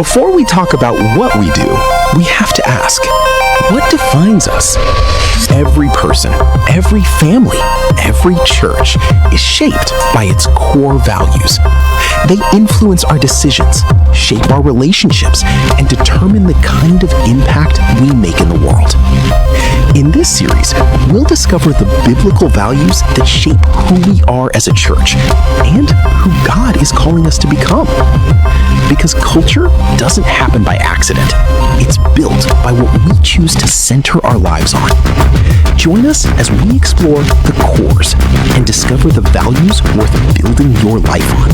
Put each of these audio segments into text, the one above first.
Before we talk about what we do, we have to ask, what defines us? Every person, every family, every church is shaped by its core values. They influence our decisions, shape our relationships, and determine the kind of impact we make in the world. In this series, we'll discover the biblical values that shape who we are as a church and who God is calling us to become. Because culture doesn't happen by accident. It's built by what we choose to center our lives on. Join us as we explore the cores and discover the values worth building your life on.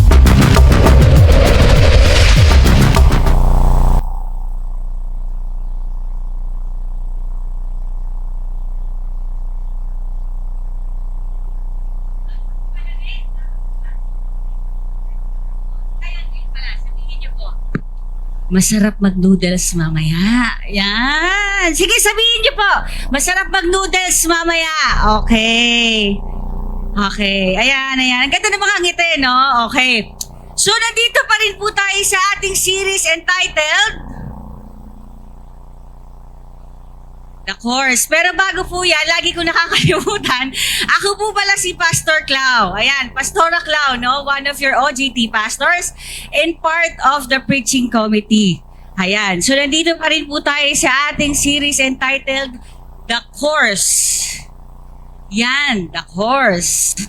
Masarap mag-noodles mamaya. Yan. Sige, sabihin niyo po. Masarap mag-noodles mamaya. Okay. Okay. Ayan. Ang ganda ng mga ngiti, no? Okay. So, nandito pa rin po tayo sa ating series entitled The Course. Pero bago po yan, lagi ko nakakalimutan, ako po pala si Pastor Clau. Ayan, Pastora Clau, no? One of your OJT pastors and part of the preaching committee. Ayan, so nandito pa rin po tayo sa ating series entitled The Course. Yan, The Course.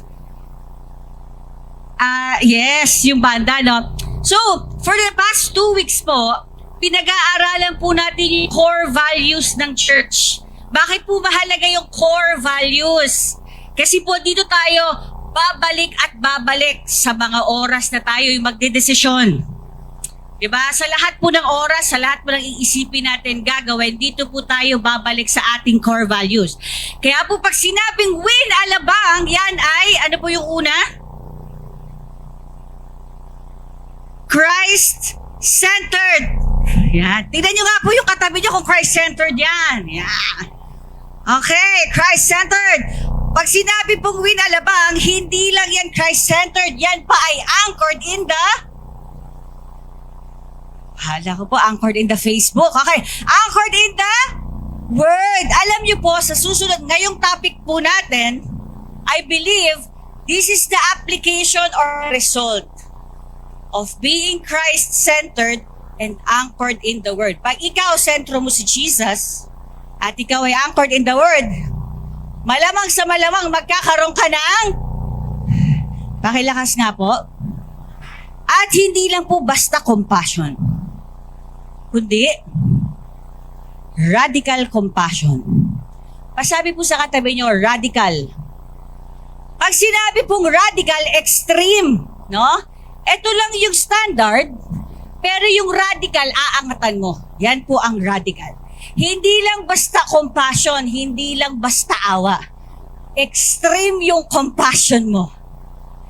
Yes, yung banda, no? So, for the past 2 weeks po, pinag-aaralan po natin yung core values ng church. Bakit po mahalaga yung core values? Kasi po dito tayo babalik at babalik sa mga oras na tayo yung magdedesisyon. Diba? Sa lahat po ng oras, sa lahat po ng iisipin natin gagawin, dito po tayo babalik sa ating core values. Kaya po pag sinabing win alabang, yan ay, ano po yung una? Christ-centered. Yan. Tignan nyo nga po yung katabi nyo kung Christ-centered yan. Yan. Okay, Christ-centered. Pag sinabi pong win alabang, hindi lang yan Christ-centered. Yan pa ay anchored in the... Hala ko po, anchored in the Facebook. Okay, anchored in the Word. Alam nyo po, sa susunod, ngayong topic po natin, I believe, this is the application or result of being Christ-centered and anchored in the Word. Pag ikaw, sentro mo si Jesus, at ikaw ay anchored in the Word, malamang sa malamang magkakaroon ka ng, pakilakas nga po, at hindi lang po basta compassion, kundi radical compassion. Pasabi po sa katabi nyo, radical. Pag sinabi pong radical, extreme, no? Ito lang yung standard, pero yung radical, aangatan mo. Yan po ang radical. Hindi lang basta compassion, hindi lang basta awa. Extreme yung compassion mo.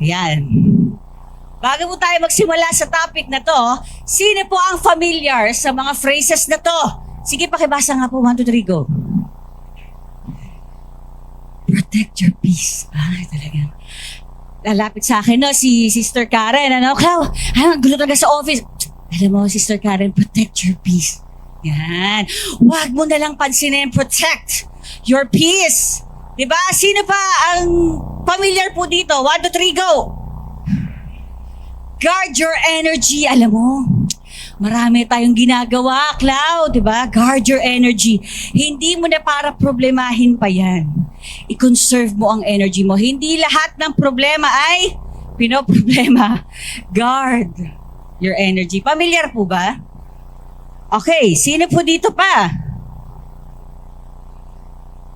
Yan. Bago po tayo magsimula sa topic na to, sino po ang familiar sa mga phrases na to? Sige, pakibasa nga po. 1, 2, 3, go. Protect your peace. Talagang lalapit sa akin, no, si Sister Karen, ano, Clau, ang gulo talaga sa office. Alam mo, Sister Karen, protect your peace. Yan. Huwag mo nalang pansinin, protect your peace. Diba? Sino pa ang familiar po dito? 1, 2, 3, go. Guard your energy. Alam mo, marami tayong ginagawa, Clau, diba? Guard your energy. Hindi mo na para problemahin pa yan. I-conserve mo ang energy mo. Hindi lahat ng problema ay pinoproblema. Guard your energy. Familiar po ba? Okay, sino po dito pa?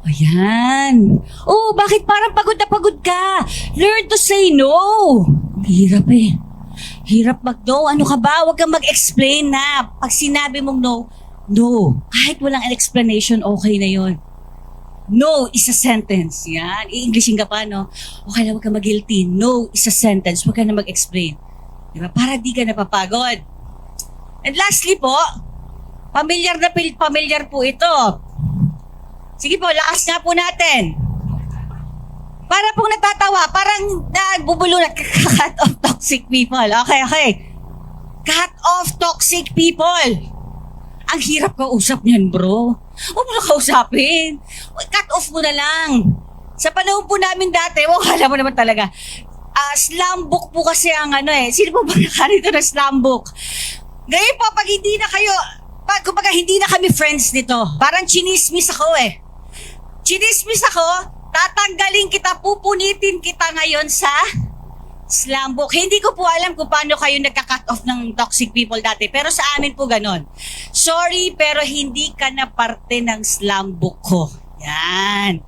Ayan. Oh, bakit parang pagod na pagod ka? Learn to say no. Hirap eh. Hirap mag-no. Ano ka ba? Huwag kang mag-explain na. Pag sinabi mong no, no. Kahit walang explanation, okay na yon. No is a sentence. Yan. I-Englishin ka pa, no? Okay lang, huwag kang mag-guilty. No is a sentence. Huwag ka na mag-explain. Diba? Para di ka napapagod. And lastly po, familiar po ito. Sige po, lakas nga po natin. Para pong natatawa, parang nagbubulunat, cut of toxic people. Okay. Cut off toxic people. Ang hirap kausap niyan, bro. Huwag mo na kausapin. Cut off mo na lang. Sa panahon po namin dati, alam mo naman talaga, slam book po kasi ang sino po ba nakarito na slam book? Ngayon po, pag hindi na kayo, kumbaga hindi na kami friends nito, parang chinismis ako Chinismis ako, tatanggalin kita, pupunitin kita ngayon sa slam book. Hindi ko po alam kung paano kayo nagka-cut off ng toxic people dati, pero sa amin po ganon. Sorry, pero hindi ka na parte ng slam book ko. Yan.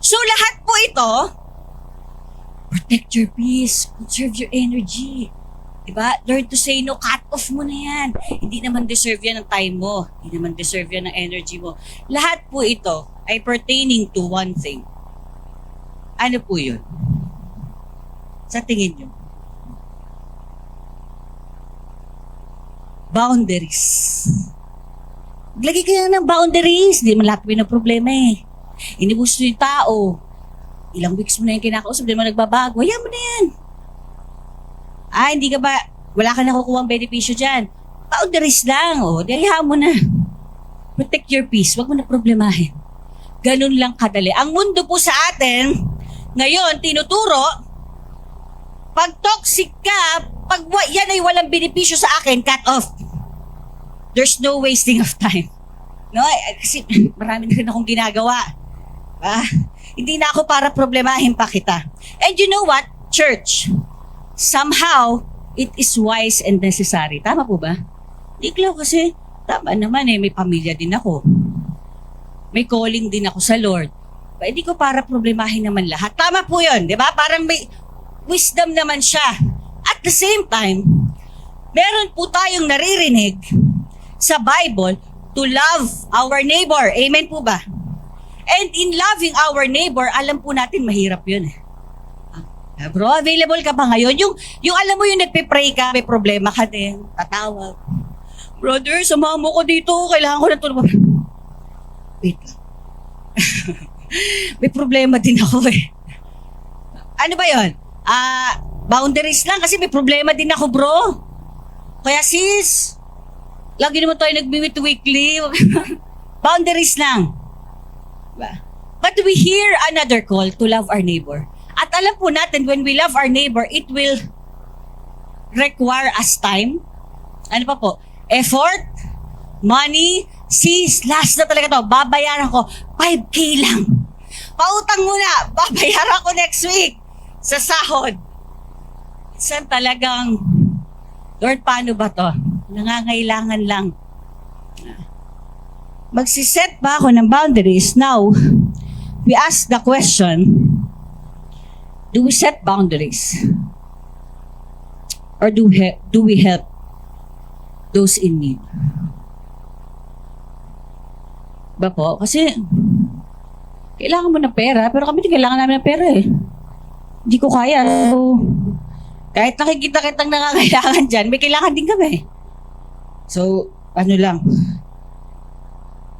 So lahat po ito, protect your peace, conserve your energy. Diba? Learn to say no, cut off mo na yan. Hindi naman deserve yan ng time mo. Hindi naman deserve yan ng energy mo. Lahat po ito ay pertaining to one thing. Ano po yun? Sa tingin nyo? Boundaries. Lagi kaya ng boundaries. Hindi man lahat ng problema eh. Inibus yung tao. Ilang weeks mo na yung kinakausap, hindi mo nagbabago. Hayaan mo na yan. Hindi ka ba, wala ka nakukuha ang benepisyo dyan. Boundaries lang. Hayaan mo na. Protect your peace. Huwag mo na problemahin. Ganun lang kadali. Ang mundo po sa atin, ngayon, tinuturo, pag toxic ka, pag yan ay walang benepisyo sa akin, cut off. There's no wasting of time. No? Kasi marami na rin akong ginagawa. Hindi na ako para problemahin pa kita. And you know what? Church, somehow, it is wise and necessary. Tama po ba? Hindi ko kasi, tama naman may pamilya din ako. May calling din ako sa Lord. Hindi ko para problemahin naman lahat. Tama po yun, di ba? Parang may wisdom naman siya. At the same time, meron po tayong naririnig sa Bible to love our neighbor. Amen po ba? And in loving our neighbor, alam po natin mahirap yun. Bro, available ka ba ngayon? Yung alam mo yung nagpe-pray ka, may problema ka din, tatawag. Brother, samahan mo ko dito, kailangan ko na tulong. Wait lang. May problema din ako eh. Ano ba yun? Boundaries lang kasi may problema din ako, bro. Kaya sis, lagi naman tayo nag-meet weekly. Boundaries lang. But we hear another call to love our neighbor. At alam po natin, when we love our neighbor, it will require us time. Ano pa po? Effort, money, sis, last na talaga to. Babayaran ko, 5K lang. Pautang muna, babayaran ko next week sa sahod. Saan talagang, Lord, paano ba to? Nangangailangan lang. Magsiset ba ako ng boundaries? Now, we ask the question, do we set boundaries? Or do we help those in need? Ba po? Kasi, kailangan mo ng pera, pero kami kailangan namin ng pera eh. Hindi ko kaya. So, kahit nakikita kitang nangangailangan dyan, may kailangan din kami. So, ano lang.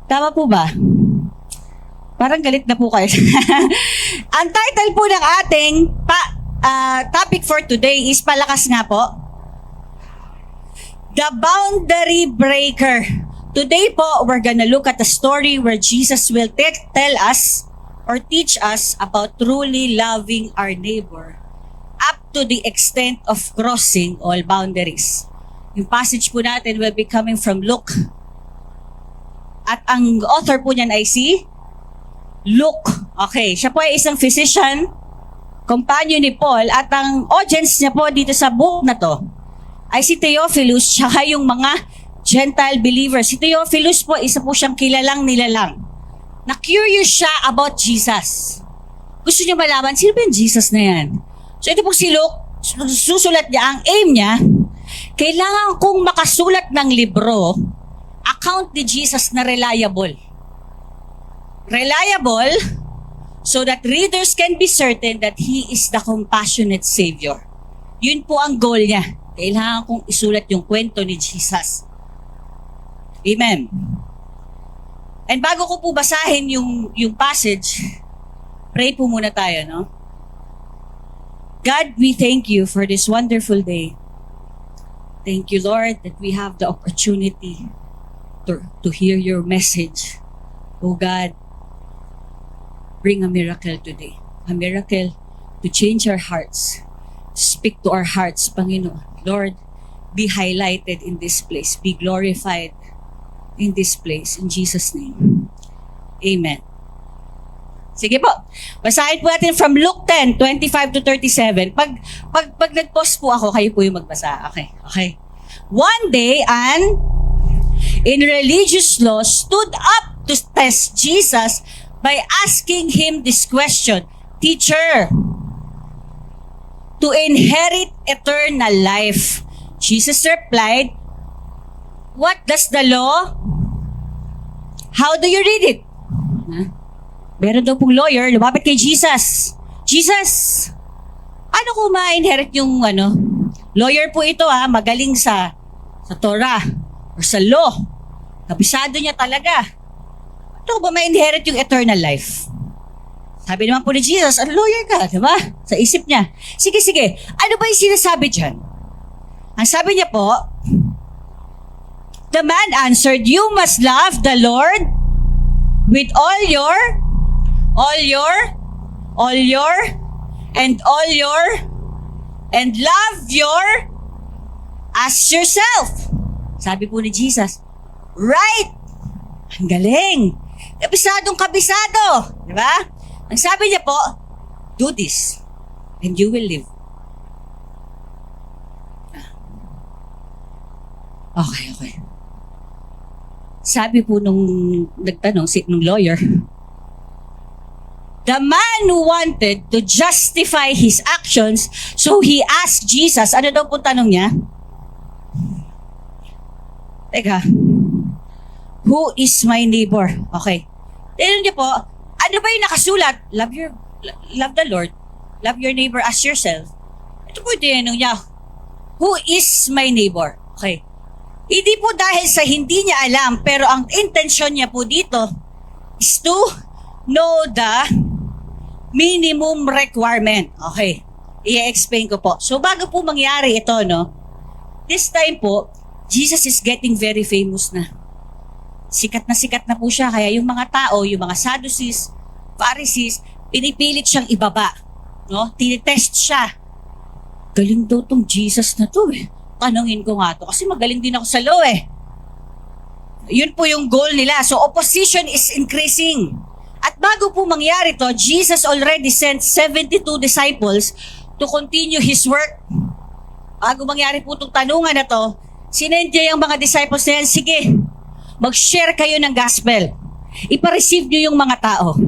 Tama po ba? Parang galit na po kayo. Ang title po ng ating topic for today is palakas nga po. The Boundary Breaker. Today po, we're gonna look at a story where Jesus will tell us or teach us about truly loving our neighbor up to the extent of crossing all boundaries. Yung passage po natin will be coming from Luke. At ang author po niyan ay si Luke. Okay, siya po ay isang physician, companion ni Paul, at ang audience niya po dito sa book na to ay si Theophilus, tsaka yung mga Gentile believers. Si Theophilus po, isa po siyang kilalang nilalang. Na-curious siya about Jesus. Gusto niya malaman, sino ba yung Jesus na yan? So ito po si Luke, susulat niya, ang aim niya, kailangan kong makasulat ng libro, account ni Jesus na reliable. Reliable so that readers can be certain that He is the compassionate Savior. Yun po ang goal niya. Kailangan kong isulat yung kwento ni Jesus. Amen. And bago ko po basahin yung passage, pray po muna tayo, no? God, we thank you for this wonderful day. Thank you, Lord, that we have the opportunity to hear your message. Oh God, bring a miracle today. A miracle to change our hearts. Speak to our hearts, Panginoon. Lord, be highlighted in this place. Be glorified in this place. In Jesus' name. Amen. Sige po. Basahin po natin from Luke 10, 25 to 37. Pag nag-pause po ako, kayo po yung magbasa. Okay. One day, an in religious law stood up to test Jesus by asking him this question, Teacher, to inherit eternal life. Jesus replied, what does the law? How do you read it? Meron daw pong lawyer, lumapit kay Jesus. Jesus, ano kung ma-inherit yung Lawyer po ito magaling sa Torah or sa law. Kabisado niya talaga. Ano kung ba ma-inherit yung eternal life? Sabi naman po ni Jesus, lawyer ka, di ba? Sa isip niya. Sige. Ano ba yung sinasabi dyan? Ang sabi niya po, the man answered, you must love the Lord with all your, and love your as yourself. Sabi po ni Jesus, right! Ang galing! Kabisadong-kabisado! Di ba? Ang sabi niya po, do this and you will live. Okay. Sabi po nung nagtanong, nung lawyer, the man who wanted to justify his actions, so he asked Jesus, ano daw po tanong niya? Teka, who is my neighbor? Okay. Tinanong niya po, ano ba yung nakasulat? Love the Lord, love your neighbor as yourself. Ito po yung tinanong niya, who is my neighbor? Okay. Hindi po dahil sa hindi niya alam, pero ang intensyon niya po dito is to know the minimum requirement. Okay. I-explain ko po. So bago po mangyari ito, this time po, Jesus is getting very famous na. Sikat na po siya. Kaya yung mga tao, yung mga Sadducees, Pharisees, pinipilit siyang ibaba. Tinitest siya. Galing daw tong Jesus na to Tanungin ko nga to kasi magaling din ako sa law Yun po yung goal nila. So opposition is increasing. At bago po mangyari to, Jesus already sent 72 disciples to continue His work. Bago mangyari po itong tanungan na to, sinend niya yung mga disciples na yan, sige, mag-share kayo ng gospel. Ipa-receive niyo yung mga tao.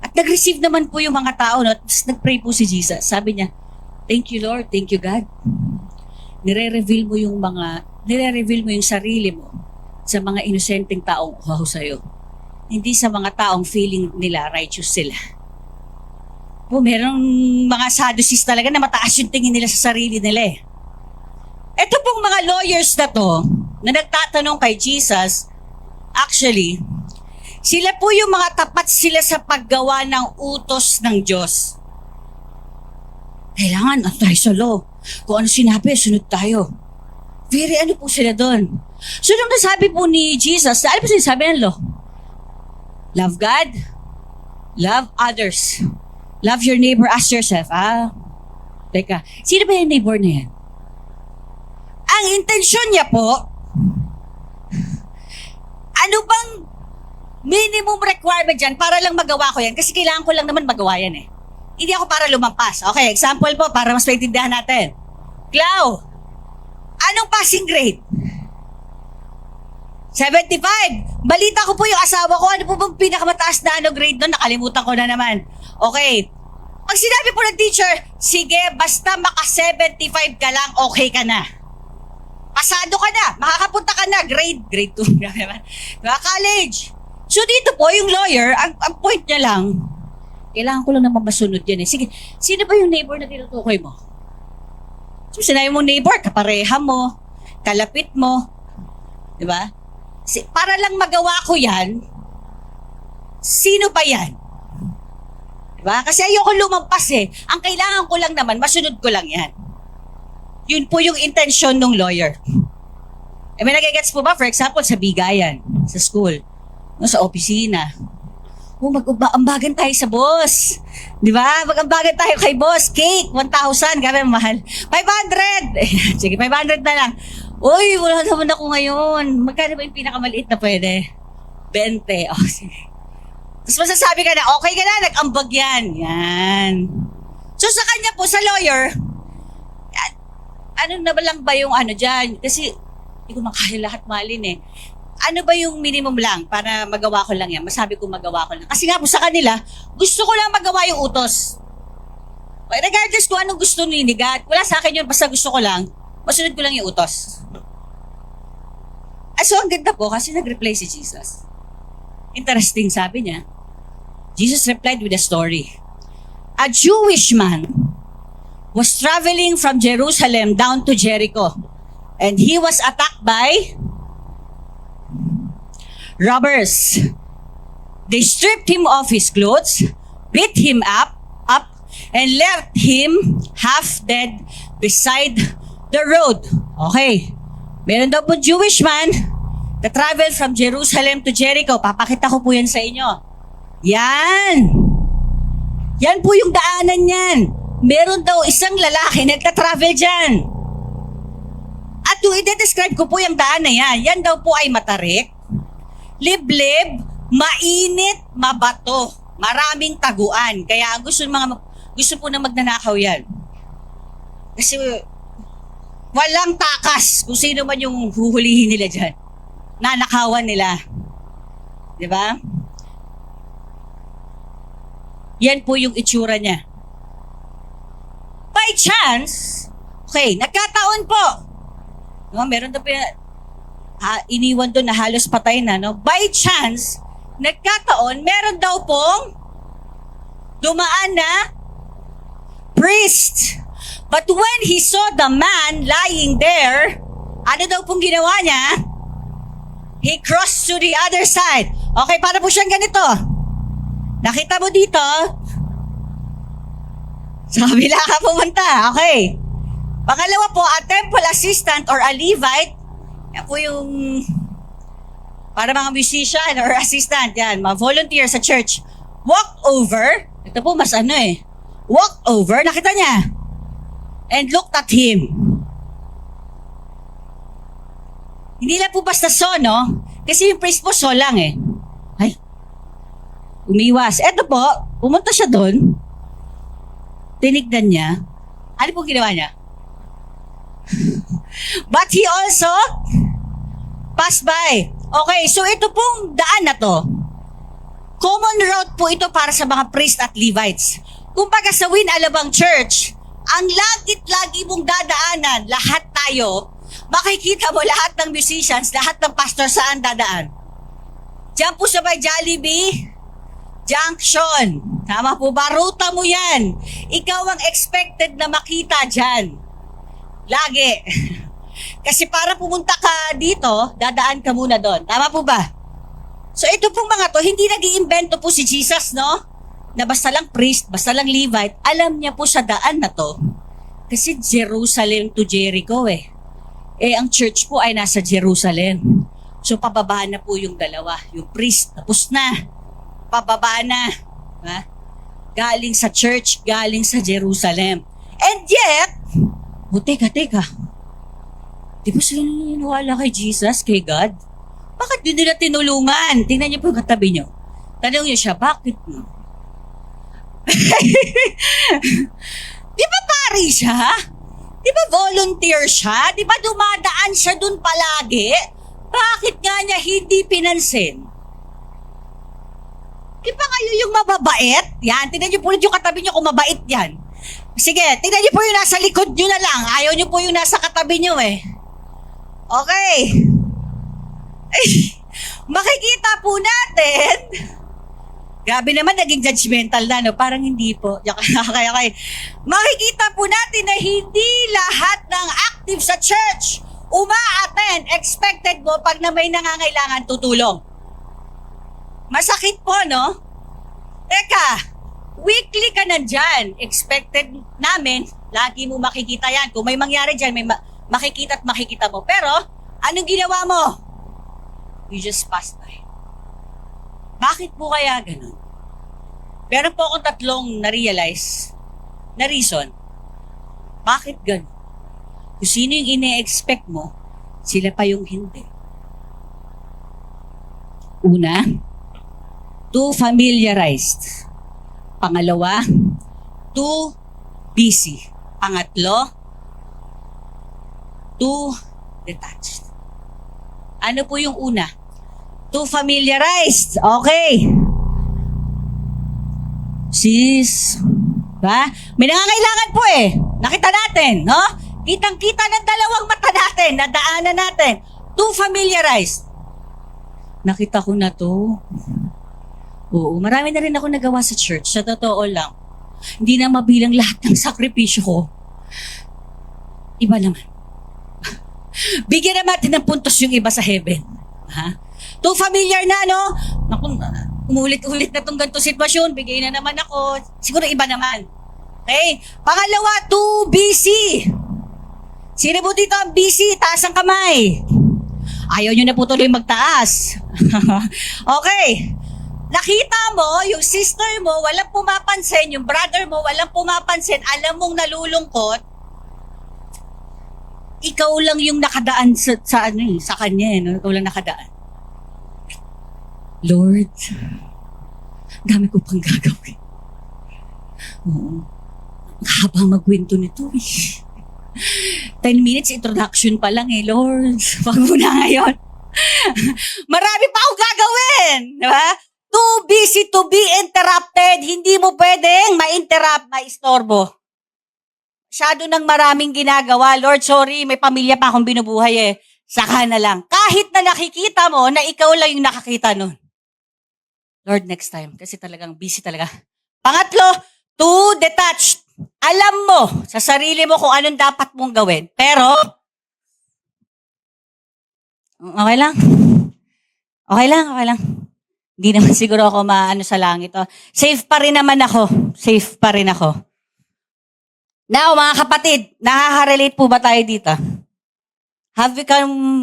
At nag-receive naman po yung mga tao. Tapos nag-pray po si Jesus. Sabi niya, thank you Lord, thank you God. Nire-reveal mo yung sarili mo sa mga inosenteng taong uhaw sa'yo. Hindi sa mga taong feeling nila righteous sila. Merong mga Sadducees talaga na mataas yung tingin nila sa sarili nila Ito pong mga lawyers na to, na nagtatanong kay Jesus, actually, sila po yung mga tapat sila sa paggawa ng utos ng Diyos. Kailangan tayo sa law. Kung ano sinabi, sunod tayo. Very po sila doon. So nung nasabi po ni Jesus, ano po sinasabi ng law? Love God, love others. Love your neighbor as yourself. Teka, sino ba yung neighbor na yan? Ang intensyon niya po, ano bang minimum requirement dyan para lang magawa ko yan? Kasi kailangan ko lang naman magawa yan Hindi ako para lumampas. Okay, example po para mas maintindihan natin. Clau, anong passing grade? 75. Balita ko po yung asawa ko. Ano po bang pinakamataas na grade doon? Nakalimutan ko na naman. Okay. Pag sinabi po ng teacher, sige, basta maka 75 ka lang, okay ka na. Pasado ka na. Makakapunta ka na. Grade 2. College. So dito po, yung lawyer, ang point niya lang, kailangan ko lang naman masunod yan Sige, sino ba yung neighbor na tinutukoy mo? So sinabi mo neighbor, kapareha mo, kalapit mo. Diba? Para lang magawa ko yan, sino ba yan? Diba? Kasi ayoko lumampas Ang kailangan ko lang naman, masunod ko lang yan. Yun po yung intensyon ng lawyer. May nagigets po ba? For example, sa bigayan, sa school, no, sa opisina. Mag-ambagan tayo sa boss. Di ba? Mag-ambagan tayo kay boss. Cake, 1,000. Grabe, mahal. 500! Sige, 500 na lang. Uy, wala naman ako ngayon. Magkano ba yung pinakamaliit na pwede? 20. Oh, sige. Tapos masasabi ka na, okay ka na, nag-ambag yan. Yan. So sa kanya po, sa lawyer, ano na ba lang ba yung ano dyan? Kasi, hindi ko makaya lahat malin eh. Ano ba yung minimum lang para magawa ko lang yan? Masabi ko magawa ko lang. Kasi nga po sa kanila, gusto ko lang magawa yung utos. Regardless kung anong gusto ni God, wala sa akin yun, basta gusto ko lang, masunod ko lang yung utos. So ang ganda po kasi nag-reply si Jesus. Interesting, sabi niya. Jesus replied with a story. A Jewish man was traveling from Jerusalem down to Jericho, and he was attacked by robbers. They stripped him of his clothes, beat him up, and left him half dead beside the road. Okay. Meron daw po Jewish man na travel from Jerusalem to Jericho. Papakita ko po yan sa inyo. Yan. Yan po yung daanan yan. Meron daw isang lalaki nagta-travel dyan. At yung i-describe ko po yung daan na yan, yan daw po ay matarik, liblib, mainit, mabato, maraming taguan. Kaya ang gusto po na magnanakaw yan. Kasi walang takas kung sino man yung huhulihin nila dyan. Nanakawan nila. Di ba? Yan po yung itsura niya. By chance, okay, nagkataon po. No, meron daw iniwan doon na halos patay na, no? By chance, nagkataon, meron daw pong dumaan na priest. But when he saw the man lying there, ano daw pong ginawa niya? He crossed to the other side. Okay, para po siyang ganito. Nakita mo dito? Sa kabila ka pumunta. Okay. Pangalawa po, a temple assistant or a Levite. Yan po yung para mga musician or assistant. Yan, mga volunteer sa church. Walk over. Ito po mas ano eh. Walk over. Nakita niya. And looked at him. Hindi lang po basta so, no? Kasi yung priest po so lang eh. Ay. Umiwas. Eto po, pumunta siya doon. Tinignan niya. Ano po ginawa niya? But he also passed by. Okay, so ito pong daan na to. Common route po ito para sa mga priest at Levites. Kumbaga sa Win Alabang Church, ang lagit-lagi mong dadaanan, lahat tayo, makikita mo lahat ng musicians, lahat ng pastor saan dadaan. Diyan po sa may Jollibee Junction. Tama po ba? Ruta mo yan. Ikaw ang expected na makita dyan. Lagi. Kasi para pumunta ka dito, dadaan ka muna doon. Tama po ba? So ito pong mga to, hindi nag-iimbento po si Jesus, no? Na basta lang priest, basta lang Levite, alam niya po sa daan na to. Kasi Jerusalem to Jericho eh. Ang church po ay nasa Jerusalem. So pababa na po yung dalawa. Yung priest, tapos na. Pababa na. Ha? Galing sa church, galing sa Jerusalem. And yet, teka. Di ba sila naniniwala kay Jesus, kay God? Bakit di nila tinulungan? Tingnan niyo po yung katabi niyo. Tanong niyo siya, bakit mo? Di ba pari siya? Di ba volunteer siya? Di ba dumadaan siya dun palagi? Bakit nga niya hindi pinansin? Di ba kayo yung mababait? Yan, tingnan niyo po yung katabi niyo kung mabait yan. Sige, tingnan niyo po yung nasa likod niyo na lang. Ayaw niyo po yung nasa katabi niyo eh. Okay. Ay, makikita po natin. Grabe naman, naging judgmental na, no? Parang hindi po. Okay. Makikita po natin na hindi lahat ng active sa church uma-attend. Expected mo pag na may nangangailangan tutulong. Masakit po, no? Teka, Weekly ka nandyan. Expected namin, lagi mo makikita yan. Kung may mangyari dyan, may makikita at makikita mo. Pero, anong ginawa mo? You just passed by. Bakit po kaya ganun? Meron po akong tatlong na-realize na reason. Bakit ganun? Kung sino yung ine-expect mo, sila pa yung hindi. Una, too familiarized. Pangalawa, too busy. Pangatlo, too detached. Ano po yung una? Too familiarized. Okay. Sis, ba? May nangangailangan po eh. Nakita natin, no? Kitang-kita ng dalawang mata natin, nadaanan natin. Too familiarized. Nakita ko na to. Oo, marami na rin ako nagawa sa church. Sa totoo lang. Hindi na mabilang lahat ng sakripisyo ko. Iba naman. Bigyan naman natin ng puntos yung iba sa heaven. Ha? Too familiar na, no? Naku, umulit-ulit na tong ganito sitwasyon. Bigay na naman ako. Siguro iba naman. Okay? Pangalawa, too busy. Sino po dito ang busy? Taas ang kamay. Ayaw nyo na po tuloy magtaas. Okay. Nakita mo, yung sister mo, walang pumapansin, yung brother mo, walang pumapansin, alam mong nalulungkot, ikaw lang yung nakadaan sa kanya, no? Ikaw lang nakadaan. Lord, dami ko pang gagawin. Oo. Ang haba magwento nito eh. 10 minutes introduction pa lang eh, Lord. Wag mo na ngayon. Marami pa akong gagawin. Di ba? Too busy to be interrupted. Hindi mo pwedeng ma-interrupt, ma-istorbo. Masyado nang maraming ginagawa. Lord, sorry, may pamilya pa akong binubuhay eh. Saka na lang. Kahit na nakikita mo na ikaw lang yung nakakita nun. Lord, next time. Kasi talagang busy talaga. Pangatlo, too detached. Alam mo sa sarili mo kung anong dapat mong gawin. Pero, okay lang. Okay lang. Hindi naman siguro ako maano sa langit. Oh. Safe pa rin naman ako. Now, mga kapatid, nakaka-relate po ba tayo dito? Have become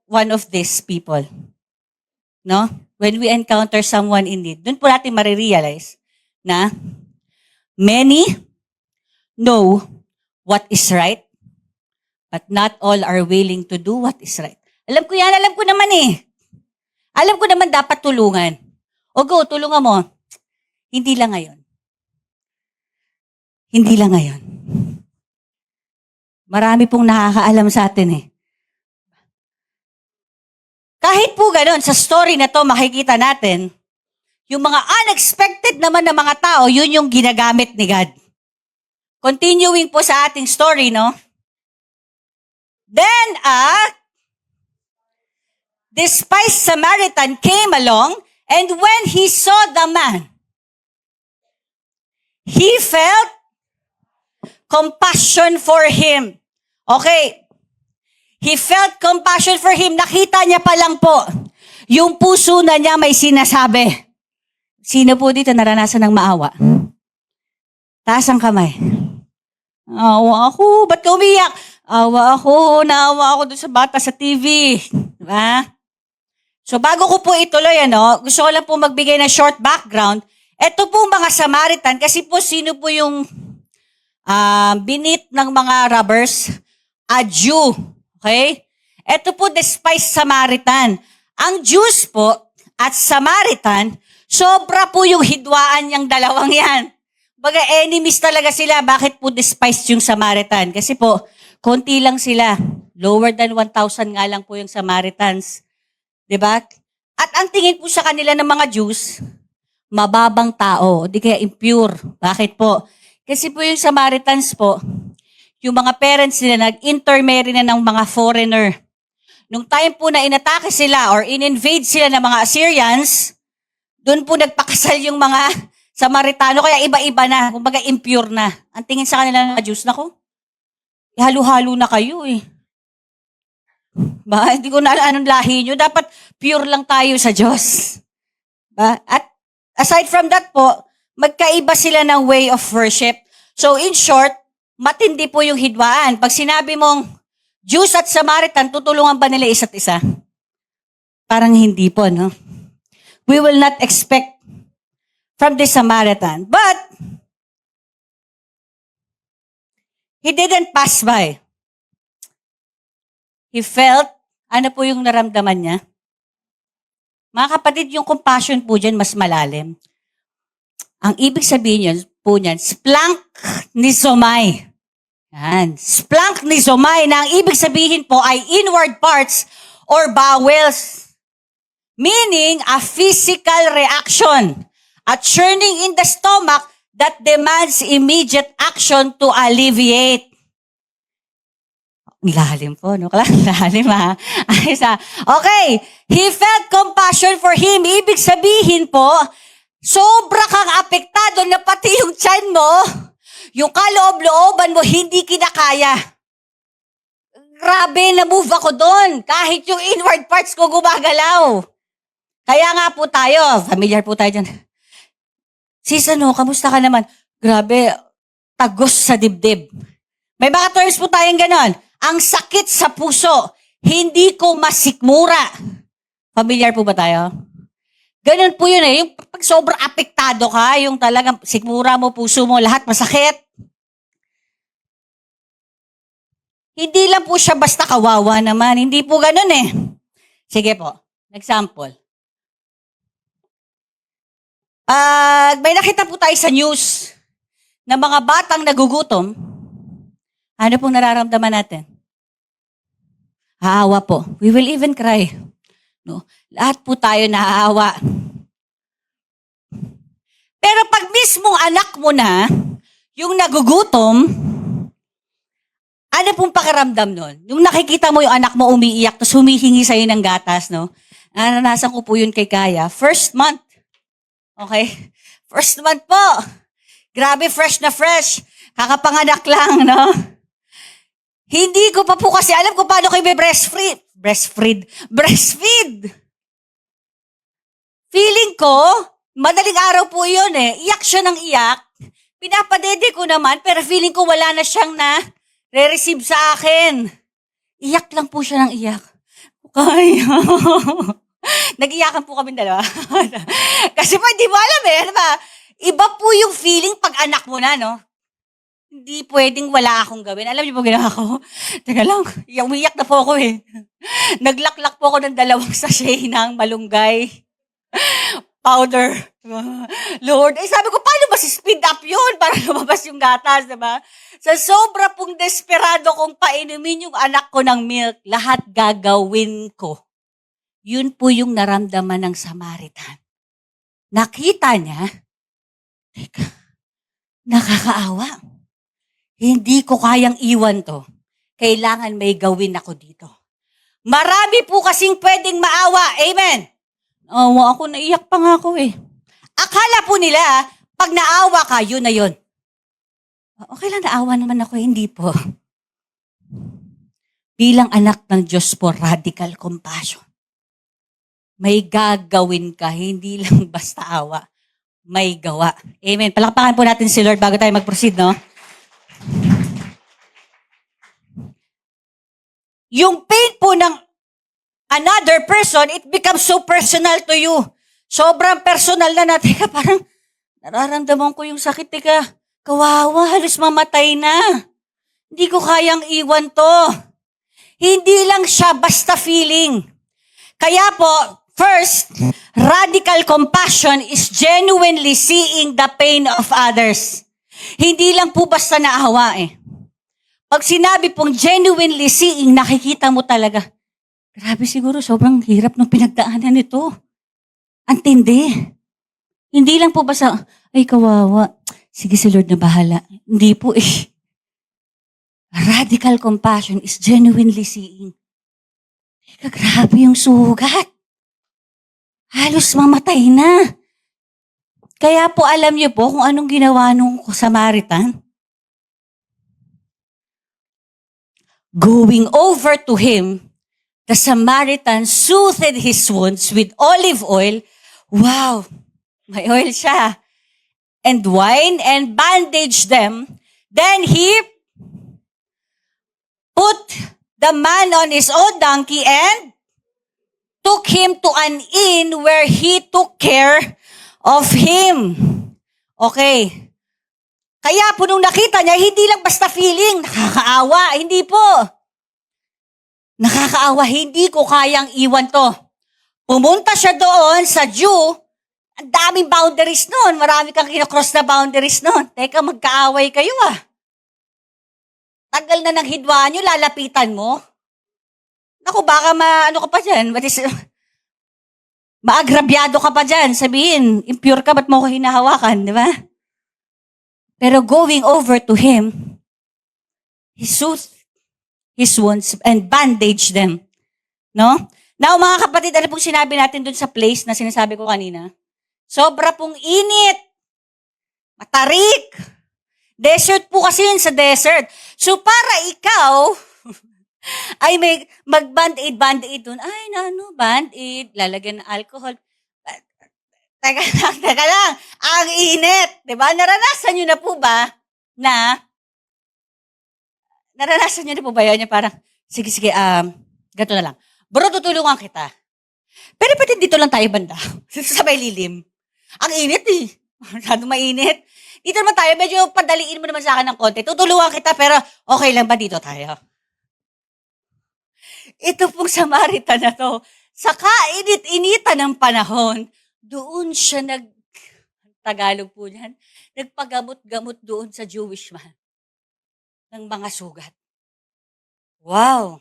one of these people. No? When we encounter someone in need, doon po natin marirealize na many know what is right, but not all are willing to do what is right. Alam ko naman eh. Alam ko naman dapat tulungan. O go, tulungan mo. Hindi lang ngayon. Marami pong nakakaalam sa atin eh. Kahit po ganun, sa story na to makikita natin, yung mga unexpected naman na mga tao, yun yung ginagamit ni God. Continuing po sa ating story, no? Then, despised Samaritan came along, and when he saw the man, he felt compassion for him. Okay. He felt compassion for him. Nakita niya pa lang po, yung puso na niya may sinasabi. Sino po dito naranasan ng maawa? Taas ang kamay. Awa ako. Ba't ka umiyak? Naawa ako doon sa bata sa TV. Diba? So bago ko po ituloy, gusto ko lang po magbigay ng short background. Ito po mga Samaritan, kasi po sino po yung binit ng mga robbers? A Jew. Okay? Ito po despised Samaritan. Ang Jews po at Samaritan, sobra po yung hidwaan niyang dalawang yan. Baga enemies talaga sila. Bakit po despised yung Samaritan? Kasi po, konti lang sila. Lower than 1,000 nga lang po yung Samaritans. Diba? At ang tingin po sa kanila ng mga Jews, mababang tao, di kaya impure. Bakit po? Kasi po yung Samaritans po, yung mga parents nila nag-intermarry na ng mga foreigner. Nung time po na inatake sila or in-invade sila ng mga Assyrians, doon po nagpakasal yung mga Samaritano, kaya iba-iba na, kumbaga impure na. Ang tingin sa kanila ng mga Jews, nako, halo-halo na kayo eh. Ba, hindi ko na anong lahi nyo. Dapat pure lang tayo sa Diyos. Ba? At aside from that po, magkaiba sila ng way of worship. So in short, matindi po yung hidwaan. Pag sinabi mong Jews at Samaritan, tutulungan ba nila isa't isa? Parang hindi po, no? We will not expect from the Samaritan. But, he didn't pass by. He felt, ano po yung naramdaman niya? Mga kapatid, yung compassion po dyan mas malalim. Ang ibig sabihin yun, po niyan, splank nizomai. Yan. Splank nizomai na ang ibig sabihin po ay inward parts or bowels. Meaning, a physical reaction. A churning in the stomach that demands immediate action to alleviate. Lalim po, no? Lalim, ha? Ayos, ha? Okay. He felt compassion for him. Ibig sabihin po, sobra kang apektado na pati yung tiyan mo, yung kaloob-looban mo, hindi kinakaya. Grabe, na-move ako doon. Kahit yung inward parts ko gumagalaw. Kaya nga po tayo, familiar po tayo dyan. Sis, kamusta ka naman? Grabe, tagos sa dibdib. May mga terms po tayong ganon. Ang sakit sa puso, hindi ko masikmura. Familiar po ba tayo? Ganon po yun eh. Yung pag sobrang apektado ka, yung talagang sikmura mo, puso mo, lahat masakit. Hindi lang po siya basta kawawa naman. Hindi po ganon eh. Sige po, example. May nakita po tayo sa news na mga batang nagugutom. Ano pong nararamdaman natin? Haawa po. We will even cry. No? Lahat po tayo naaawa. Pero pag mismong anak mo na, yung nagugutom, ano pong pakiramdam nun? Yung nakikita mo yung anak mo umiiyak, tapos humihingi sa'yo ng gatas, no? Naranasan ko po yun kay Kaya. First month. Okay? First month po. Grabe, fresh na fresh. Kakapanganak lang, no? Hindi ko pa po kasi alam kung paano kayo breastfeed. Feeling ko, madaling araw po yun eh. Iyak siya ng iyak. Pinapadede ko naman, pero feeling ko wala na siyang re-receive sa akin. Iyak lang po siya ng iyak. Kaya. Nag-iyakan po kami dalawa. Kasi pa, di mo alam eh. Ano ba? Iba po yung feeling pag anak mo na, no? Hindi pwedeng wala akong gawin. Alam niyo po ginawa ko? Teka lang, umiyak na po ako eh. Naglaklak po ako ng 2 sachet ng malunggay powder. Lord, sabi ko, paano ba si-speed up yun para lumabas yung gatas, diba? Sa sobra pong desperado kong painumin yung anak ko ng milk, lahat gagawin ko. Yun po yung naramdaman ng Samaritan. Nakita niya, teka, nakakaawa. Hindi ko kayang iwan to. Kailangan may gawin ako dito. Marami po kasing pwedeng maawa. Amen? Ako naiyak pa nga ako eh. Akala po nila, pag naawa ka, yun na yun. Okay lang, naawa naman ako. Hindi po. Bilang anak ng Diyos po, radical compassion. May gagawin ka, hindi lang basta awa. May gawa. Amen. Palakpakan po natin si Lord bago tayo mag-proceed, no? Yung pain po ng another person, it becomes so personal to you. Sobrang personal na natin. Parang nararamdaman ko yung sakit. Teka, kawawa, halos mamatay na. Hindi ko kayang iwan to. Hindi lang siya basta feeling. Kaya po, first, radical compassion is genuinely seeing the pain of others. Hindi lang po basta naawa eh. Pag sinabi pong genuinely seeing, nakikita mo talaga, grabe siguro, sobrang hirap ng pinagdaanan nito. Ang tindi. Hindi lang po basta, ay kawawa, sige si Lord na bahala. Hindi po eh. Radical compassion is genuinely seeing. Teka, grabe yung sugat. Halos mamatay na. Kaya po alam niyo po kung anong ginawa nung Samaritan. Going over to him, the Samaritan soothed his wounds with olive oil. Wow! May oil siya. and wine and bandaged them. Then he put the man on his own donkey and took him to an inn where he took care of him. Okay. Kaya po nung nakita niya, hindi lang basta feeling, nakakaawa. Hindi po. Nakakaawa, hindi ko kayang iwan to. Pumunta siya doon sa Jew. Ang daming boundaries noon. Marami kang kinocross na boundaries noon. Teka, magkaaway kayo ah. Tagal na ng hidwaan nyo, lalapitan mo. Naku, baka ano ka pa dyan? Maagrabyado ka pa dyan. Sabihin, impure ka, ba't mo ko hinahawakan, di ba? Pero going over to him, he soothed his wounds and bandaged them. No? Now, mga kapatid, ano pong sinabi natin dun sa place na sinasabi ko kanina? Sobra pong init. Matarik. Desert po kasi yun sa desert. So, para ikaw ay may mag-band-aid dun. Ay, band-aid. Lalagyan ng alcohol. Teka lang. Ang init. Diba? Naranasan nyo na po ba yun? Yung parang, sige, gato na lang. Bro, tutulungan kita. Pero pati dito lang tayo banda. Sa may lilim. Ang init eh. Masyadong mainit. Dito naman tayo, medyo padaliin mo naman sa akin ng konti. Tutulungan kita, pero okay lang ba dito tayo? Ito pong Samaritan na to, sa kainit-initan ng panahon, doon siya Tagalog po niyan, nagpagamot-gamot doon sa Jewish man ng mga sugat. Wow!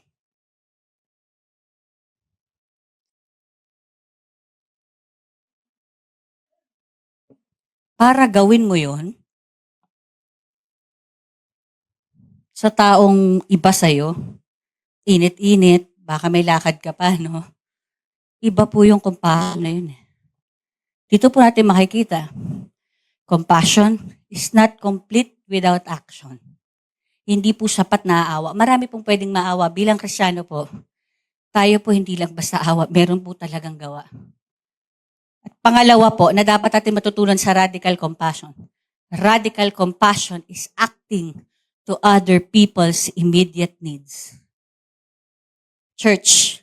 Para gawin mo yon sa taong iba sa'yo, init-init, baka may lakad ka pa, no? Iba po yung compassion na yun. Dito po natin makikita, compassion is not complete without action. Hindi po sapat na aawa. Marami pong pwedeng maawa. Bilang Kristiyano po, tayo po hindi lang basta awa, meron po talagang gawa. At pangalawa po, na dapat natin matutunan sa radical compassion. Radical compassion is acting to other people's immediate needs. Church,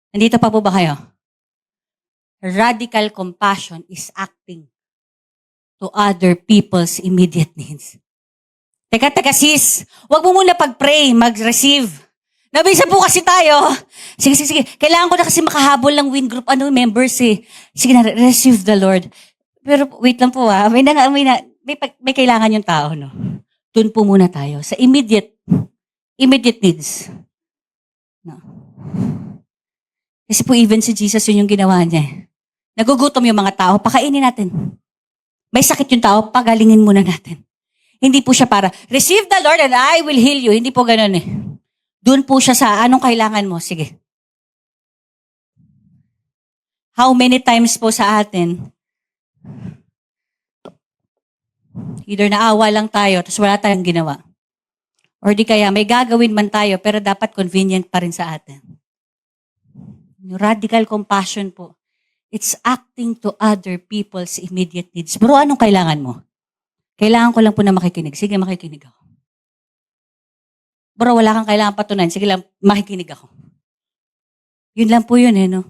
nandito pa po ba kayo? Radical compassion is acting to other people's immediate needs. Teka sis, wag mo muna pag-pray, mag-receive. Nabisa po kasi tayo. Sige. Kailangan ko na kasi makahabol ng win group members eh. Sige na, receive the Lord. Pero wait lang po may kailangan yung tao, no? Doon po muna tayo sa immediate needs. No. Kasi po even si Jesus yun yung ginawa niya. Nagugutom yung mga tao, pakainin natin. May sakit yung tao, pagalingin muna natin. Hindi po siya para, receive the Lord and I will heal you. Hindi po ganun eh. Doon po siya sa anong kailangan mo. Sige. How many times po sa atin, either naawa lang tayo, tapos wala tayong ginawa. Or di kaya may gagawin man tayo, pero dapat convenient pa rin sa atin. Yung radical compassion po, it's acting to other people's immediate needs. Bro, anong kailangan mo? Kailangan ko lang po na makikinig. Sige, makikinig ako. Bro, wala kang kailangan patunayan. Sige lang, makikinig ako. Yun lang po yun no?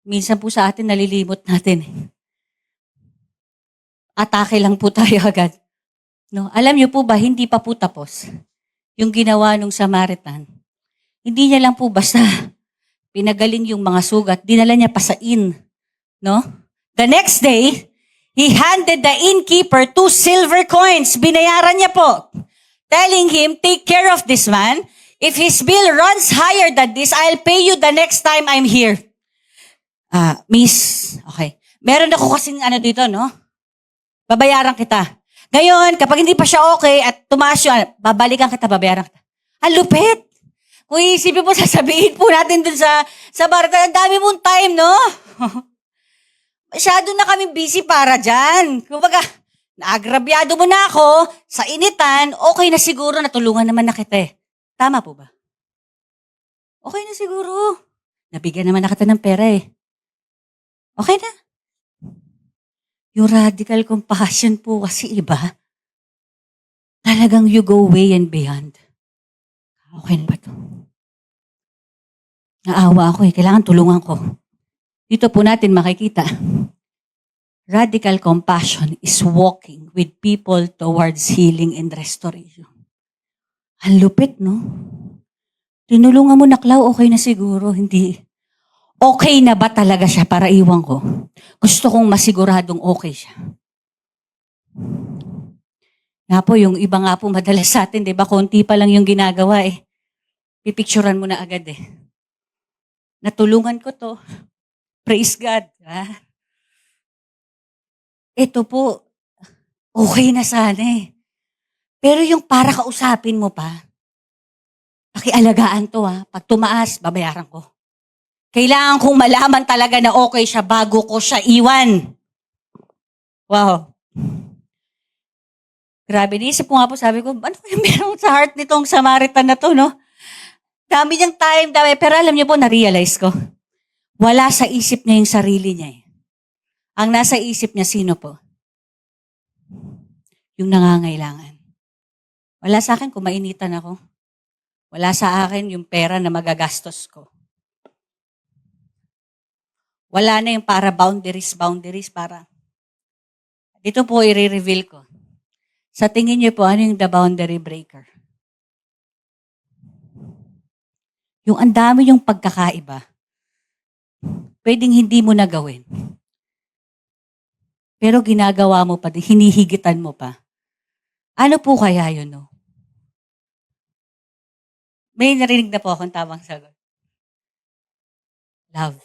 Minsan po sa atin, nalilimot natin Atake lang po tayo agad. No? Alam niyo po ba, hindi pa po tapos yung ginawa nung Samaritan. Hindi niya lang po basta pinagaling yung mga sugat, dinala niya pa sa inn. No? The next day, he handed the innkeeper 2 silver coins. Binayaran niya po. Telling him, take care of this man. If his bill runs higher than this, I'll pay you the next time I'm here. Miss, okay. Meron ako kasing dito, no? Babayaran kita. Ngayon, kapag hindi pa siya okay at tumaas yun, babalikan kita, babayaran kita. Ang lupit! Kung isipin po, sasabihin po natin dun sa barata, ang dami mong time, no? Masyado na kami busy para dyan. Kumbaga, naagrabyado mo na ako, sa initan, okay na siguro, natulungan naman na kita eh. Tama po ba? Okay na siguro. Nabigyan naman na kita ng pera eh. Okay na. Yung radical compassion po kasi iba. Talagang you go way and beyond. Okay na ba to? Naawa ako kailangan tulungan ko. Dito po natin makikita. Radical compassion is walking with people towards healing and restoration. Ang lupit, no? Tinulungan mo na, Clau, okay na siguro. Hindi. Okay na ba talaga siya para iwan ko? Gusto kong masiguradong okay siya. Nga po, yung iba nga po madalas sa atin, di ba? Konti pa lang yung ginagawa eh. Pipicturan mo na agad eh. Natulungan ko to. Praise God. Ha? Ito po, okay na sana eh. Pero yung para kausapin mo pa, pakialagaan to ha. Pag tumaas, babayaran ko. Kailangan kong malaman talaga na okay siya bago ko siya iwan. Wow. Grabe, niisip ko nga po, sabi ko, ano kaya meron sa heart nitong Samaritan na to, no? Dami niyang time, pero alam niyo po, na-realize ko, wala sa isip niya yung sarili niya eh. Ang nasa isip niya, sino po? Yung nangangailangan. Wala sa akin kung mainitan ako. Wala sa akin yung pera na magagastos ko. Wala na yung para boundaries, para. Dito po i-reveal ko. Sa tingin niyo po, ano yung the boundary breaker? Yung ang dami yung pagkakaiba, pwedeng hindi mo na gawin. Pero ginagawa mo pa, hinihigitan mo pa. Ano po kaya yun, no? May narinig na po akong tamang sagot. Love.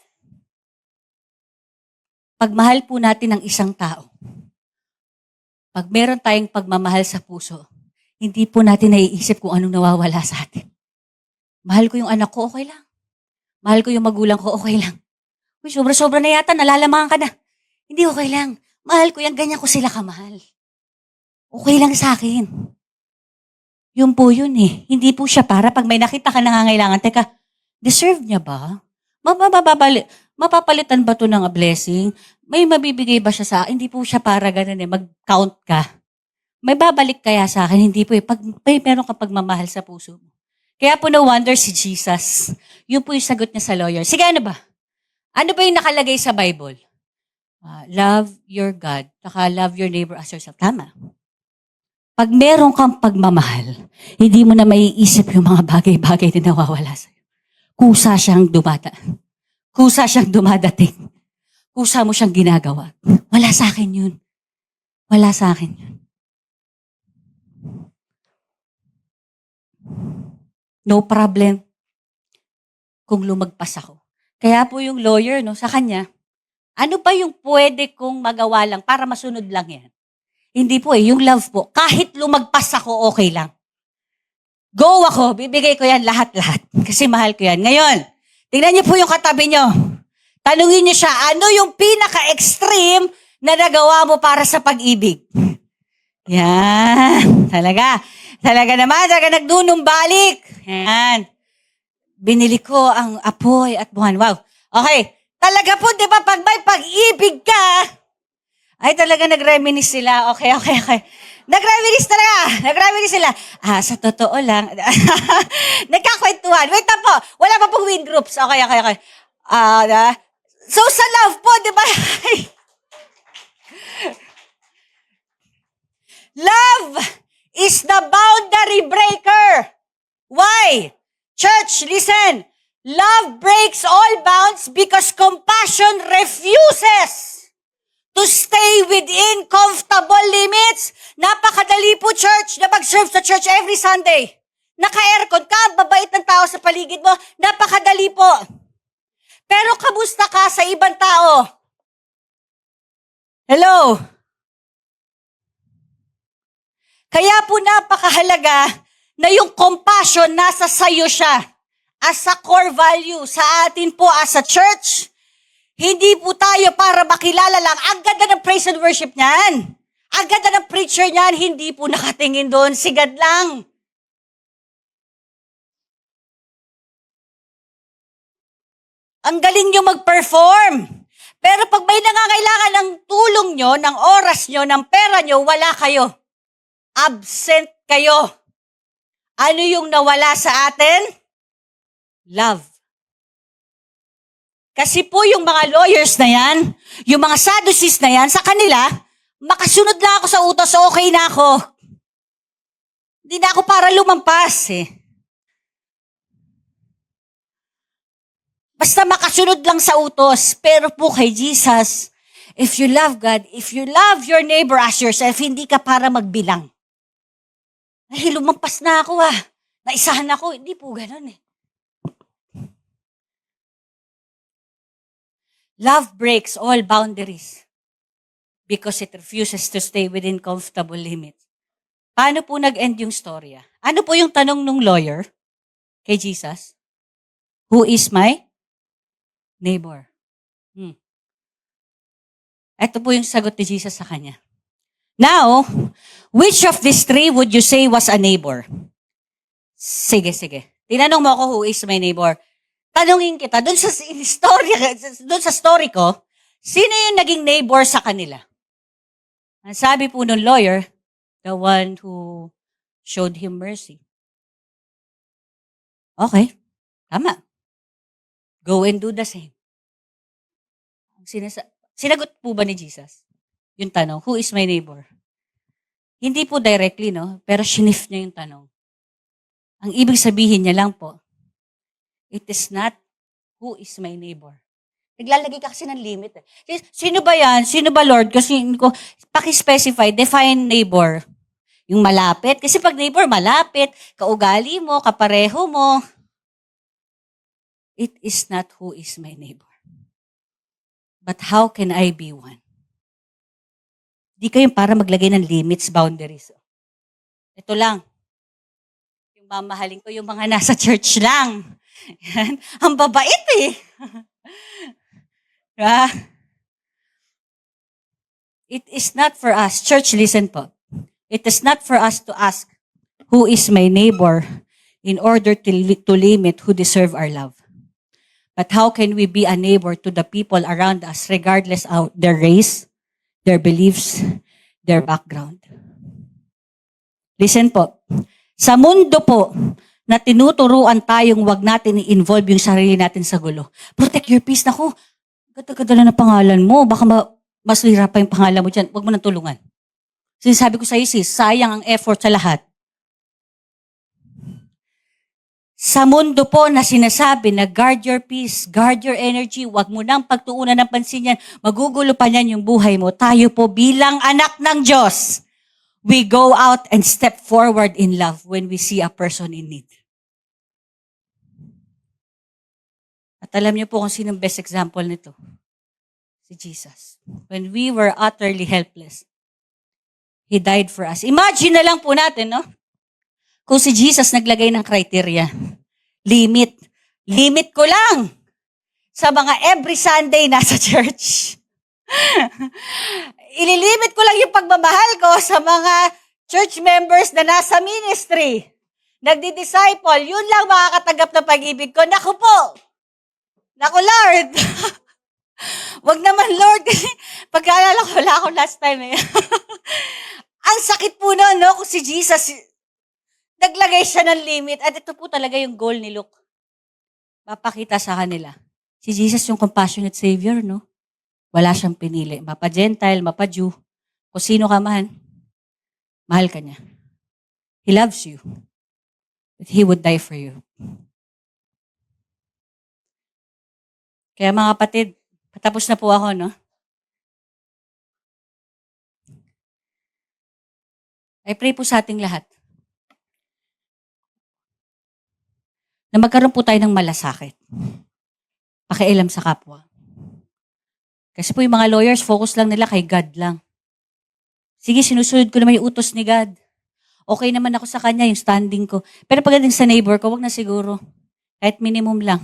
Pagmahal po natin ng isang tao, pag meron tayong pagmamahal sa puso, hindi po natin naiisip kung anong nawawala sa atin. Mahal ko yung anak ko, okay lang. Mahal ko yung magulang ko, okay lang. Uy, sobra-sobra na yata, nalalamangan ka na. Hindi, okay lang. Mahal ko yan, ganyan ko sila kamahal. Okay lang sa akin. Yun po yun eh. Hindi po siya para pag may nakita ka nangangailangan, teka, deserve niya ba? Mapapalitan ba to ng blessing? May mabibigay ba siya sa akin? Hindi po siya para ganun eh, mag-count ka. May babalik kaya sa akin? Hindi po eh. Pag meron ka pagmamahal sa puso mo. Kaya po no wonder si Jesus. Yun po yung sagot niya sa lawyer. Sige, ano ba? Ano ba yung nakalagay sa Bible? Love your God, taka love your neighbor as yourself. Tama. Pag meron kang pagmamahal, hindi mo na maiisip yung mga bagay-bagay na nawawala sa'yo. Kusa siyang dumadaan. Kusa siyang dumadating. Kusa mo siyang ginagawa. Wala sa akin yun. Wala sa akin yun. No problem kung lumagpas ako. Kaya po yung lawyer, no, sa kanya, ano ba yung pwede kong magawa lang para masunod lang yan? Hindi po eh, yung love po, kahit lumagpas ako, okay lang. Go ako, bibigay ko yan lahat-lahat. Kasi mahal ko yan. Ngayon, tingnan niyo po yung katabi niyo. Tanungin niyo siya, ano yung pinaka-extreme na nagawa mo para sa pag-ibig? Yan, talaga. Talaga naman, talaga nagnunumbalik. Yan. Binili ko ang apoy at buwan. Wow. Okay. Talaga po, di ba, pag may pag-ibig ka, ay talaga nag-reminisce sila. Okay. Nag-reminisce sila. Sa totoo lang, nagkakwentuhan. Wait na po, wala pa pong wind groups. Okay. So sa love po, di ba? Love is the boundary breaker. Why? Church, listen. Love breaks all bounds because compassion refuses to stay within comfortable limits. Napakadali po, church, na mag-serve sa church every Sunday. Naka-aircon ka, babait ng tao sa paligid mo. Napakadali po. Pero kamusta ka sa ibang tao? Hello? Kaya po napakahalaga na yung compassion nasa sayo siya. As a core value sa atin po as a church, hindi po tayo para makilala lang. Ang ganda ng praise and worship niyan. Ang ganda ng preacher niyan, hindi po nakatingin doon. Sigad lang. Ang galing nyo mag-perform. Pero pag may nangangailangan ng tulong nyo, ng oras nyo, ng pera nyo, wala kayo. Absent kayo. Ano yung nawala sa atin? Love. Kasi po yung mga lawyers na yan, yung mga Sadducees na yan, sa kanila, makasunod lang ako sa utos, okay na ako. Hindi na ako para lumampas eh. Basta makasunod lang sa utos. Pero po kay Jesus, if you love God, if you love your neighbor as yourself, hindi ka para magbilang. Ay, lumampas na ako Naisahan ako. Hindi po ganun eh. Love breaks all boundaries because it refuses to stay within comfortable limits. Paano po nag-end yung storya? Ano po yung tanong nung lawyer kay Jesus? Who is my neighbor? Ito po yung sagot ni Jesus sa kanya. Now, which of these three would you say was a neighbor? Sige. Tinanong mo ako, who is my neighbor? Tanungin kita, dun sa story ko, sino yung naging neighbor sa kanila? Ang sabi po ng lawyer, the one who showed him mercy. Okay, tama. Go and do the same. Sinagot po ba ni Jesus? Yung tanong, who is my neighbor? Hindi po directly, no? Pero siniff niya yung tanong. Ang ibig sabihin niya lang po, it is not who is my neighbor. Naglalagay ka kasi ng limit. Sino ba yan? Sino ba Lord? Kasi paki-specify, define neighbor. Yung malapit. Kasi pag neighbor, malapit. Kaugali mo, kapareho mo. It is not who is my neighbor. But how can I be one? Di kayo para maglagay ng limits, boundaries. Ito lang. Yung mamahalin ko, yung mga nasa church lang. Yan. Ang babait eh. It is not for us. Church, listen po. It is not for us to ask, who is my neighbor, in order to limit who deserve our love. But how can we be a neighbor to the people around us, regardless of their race, their beliefs, their background? Listen po. Sa mundo po, na tinuturuan tayong wag natin i-involve yung sarili natin sa gulo. Protect your peace. Naku, ganda-ganda na pangalan mo. Baka masira pa yung pangalan mo dyan. Wag mo nang tulungan. Sinasabi ko sa iyo, sis, sayang ang effort sa lahat. Sa mundo po na sinasabi na guard your peace, guard your energy, wag mo nang pagtuunan ng pansin yan, magugulo pa yan yung buhay mo. Tayo po bilang anak ng Diyos, we go out and step forward in love when we see a person in need. At alam niyo po kung sinong best example nito? Si Jesus. When we were utterly helpless, He died for us. Imagine na lang po natin, no? Kung si Jesus naglagay ng criteria, limit ko lang sa mga every Sunday nasa church. Ililimit ko lang yung pagmamahal ko sa mga church members na nasa ministry. Nagdi-disciple, yun lang makakatanggap ng pag-ibig ko. Naku po! Naku Lord! Wag naman Lord, kasi pagkaalala ko, wala ako last time eh. Ang sakit po noon, no? Kung si Jesus, naglagay siya ng limit. At ito po talaga yung goal ni Luke. Mapakita sa kanila. Si Jesus yung compassionate Savior, no? Wala siyang pinili. Mapa-Gentile, mapa-Jew. Kung sino ka man, mahal ka niya. He loves you. But He would die for you. Kaya mga kapatid, patapos na po ako, no? I pray po sa ating lahat na magkaroon po tayo ng malasakit. Pakialam sa kapwa. Kasi po yung mga lawyers, focus lang nila kay God lang. Sige, sinusunod ko naman yung utos ni God. Okay naman ako sa kanya, yung standing ko. Pero pagdating sa neighbor ko, wag na siguro. Kahit minimum lang.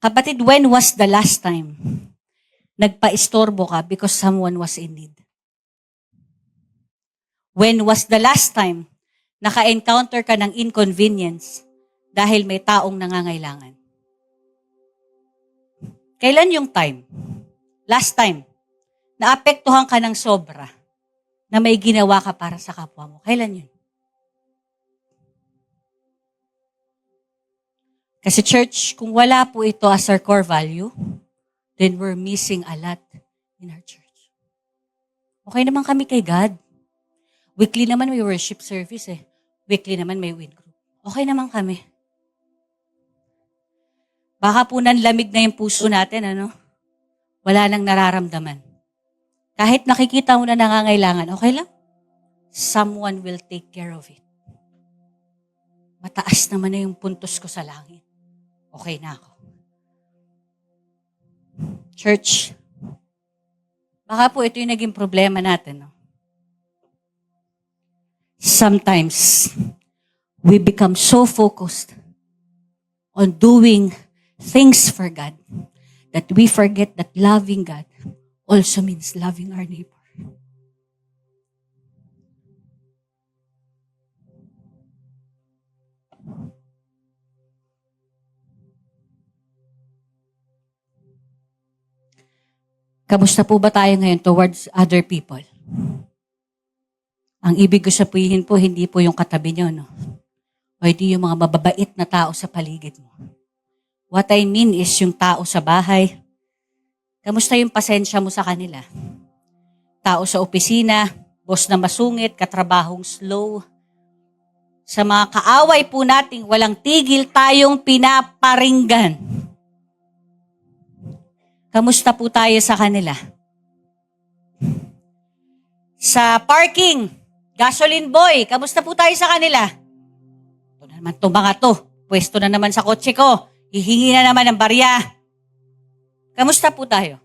Kapatid, when was the last time nagpa-istorbo ka because someone was in need? When was the last time naka-encounter ka ng inconvenience dahil may taong nangangailangan. Kailan yung time? Last time, naapektuhan ka ng sobra na may ginawa ka para sa kapwa mo. Kailan yun? Kasi church, kung wala po ito as our core value, then we're missing a lot in our church. Okay naman kami kay God. Weekly naman may worship service eh. Weekly naman may win group. Okay naman kami. Baka po nanlamig na yung puso natin, ano? Wala nang nararamdaman. Kahit nakikita mo na nangangailangan, okay lang? Someone will take care of it. Mataas naman na yung puntos ko sa langit. Okay na ako. Church, baka po ito yung naging problema natin, no? Sometimes, we become so focused on doing things for God that we forget that loving God also means loving our neighbor. Kamusta po ba tayo ngayon towards other people? Ang ibig ko sabihin po, hindi po yung katabi nyo, no? O hindi yung mga mababait na tao sa paligid mo. What I mean is yung tao sa bahay. Kamusta yung pasensya mo sa kanila? Tao sa opisina, boss na masungit, katrabahong slow. Sa mga kaaway po nating walang tigil tayong pinaparinggan. Kamusta po tayo sa kanila? Sa parking, gasoline boy, kamusta po tayo sa kanila? Ito na naman itong mga to. Pwesto na naman sa kotse ko. Hihingi na naman ng barya. Kamusta po tayo?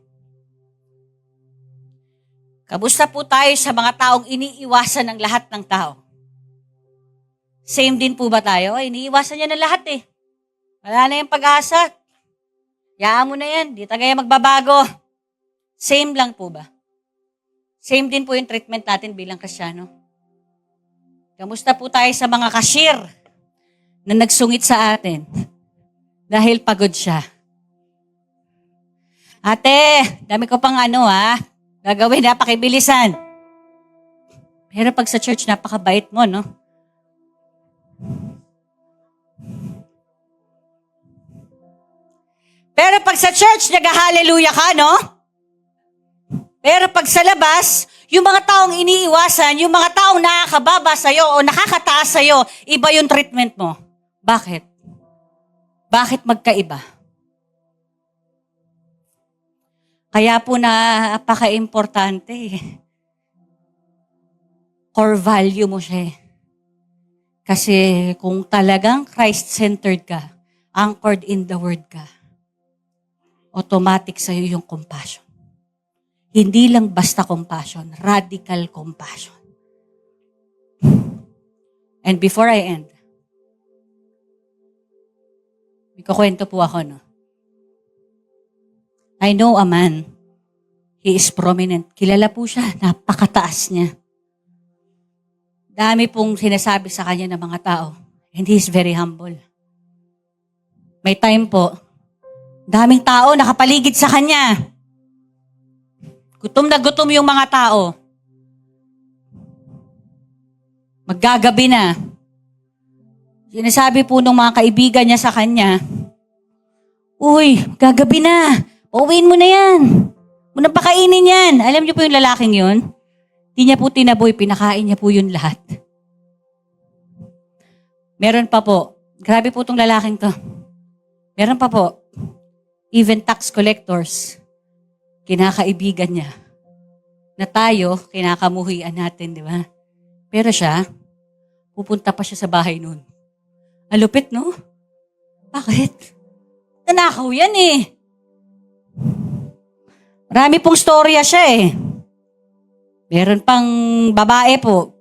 Kamusta po tayo sa mga taong iniiwasan ng lahat ng tao? Same din po ba tayo? Ay, iniiwasan niya ng lahat eh. Wala na yung pag-asa. Yaan mo na yan. Di tagay magbabago. Same lang po ba? Same din po yung treatment natin bilang Kristiyano. Kamusta po tayo sa mga cashier na nagsungit sa atin dahil pagod siya? Ate, dami ko pang gagawin, napakibilisan. Pero pag sa church, napakabait mo, no? Pero pag sa church, nag-hallelujah ka, no? Pero pag sa labas, yung mga taong iniiwasan, yung mga taong nakakababa sa'yo o nakakataas sa'yo, iba yung treatment mo. Bakit? Bakit magkaiba? Kaya po napaka-importante. Core value mo siya. Kasi kung talagang Christ-centered ka, anchored in the Word ka, automatic sa'yo yung compassion. Hindi lang basta compassion, radical compassion. And before I end, may kukwento po ako, no? I know a man. He is prominent. Kilala po siya. Napakataas niya. Dami pong sinasabi sa kanya ng mga tao. And he is very humble. May time po, daming tao nakapaligid sa kanya. Gutom na gutom yung mga tao. Maggagabi na. Sinasabi po ng mga kaibigan niya sa kanya, "Uy, gagabi na. Pauwiin mo na yan. Munang pakainin yan." Alam niyo po yung lalaking yun? Di niya po tinaboy, pinakain niya po yun lahat. Meron pa po. Grabe po itong lalaking to. Meron pa po. Even tax collectors, kinakaibigan niya. Na tayo, kinakamuhian natin, di ba? Pero siya, pupunta pa siya sa bahay nun. Alupit, no? Bakit? Nanakaw yan eh. Marami pong storya siya eh. Meron pang babae po.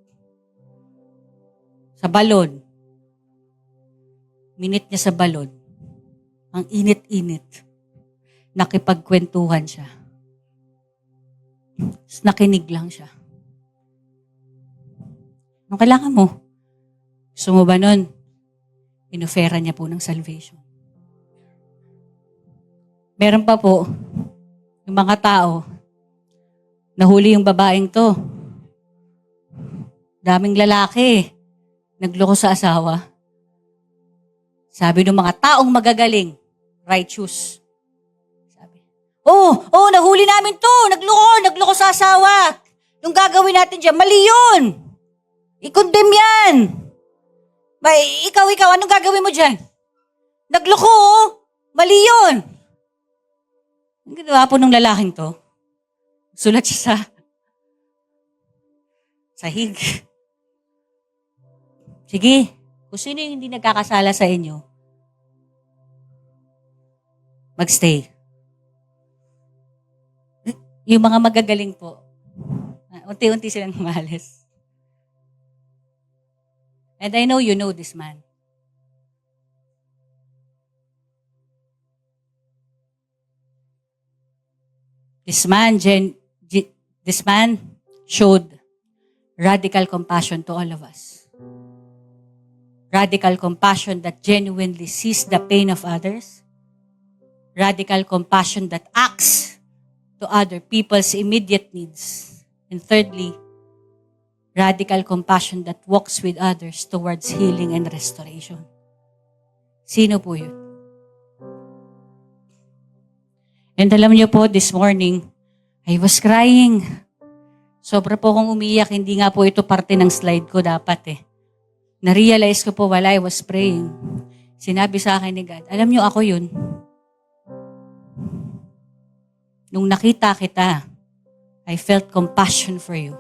Sa balon. Minute niya sa balon. Ang init-init. Nakipagkwentuhan siya. Nakinig lang siya. Anong kailangan mo? Gusto mo ba nun? inofera niya po ng salvation. Meron pa po, yung mga tao, nahuli yung babaeng to. Daming lalaki, nagloko sa asawa. Sabi ng mga taong magagaling, righteous. Sabi, nahuli namin to, nagloko sa asawa. Nung gagawin natin dyan, mali yun. I-condemn yan. Ikaw, anong gagawin mo dyan? Nagloko, mali yun. Ang ginawa po ng lalaking to, sulat siya sa sahig. Sige, kung sino yung hindi nagkakasala sa inyo, magstay. Yung mga magagaling po, unti-unti silang umalis. And I know you know this man. This man showed radical compassion to all of us. Radical compassion that genuinely sees the pain of others. Radical compassion that acts to other people's immediate needs. And thirdly, radical compassion that walks with others towards healing and restoration. Sino po yun? And alam niyo po, this morning, I was crying. Sobra po akong umiyak. Hindi nga po ito parte ng slide ko dapat eh. Na-realize ko po while I was praying. Sinabi sa akin ni God, alam niyo ako yun. Nung nakita kita, I felt compassion for you.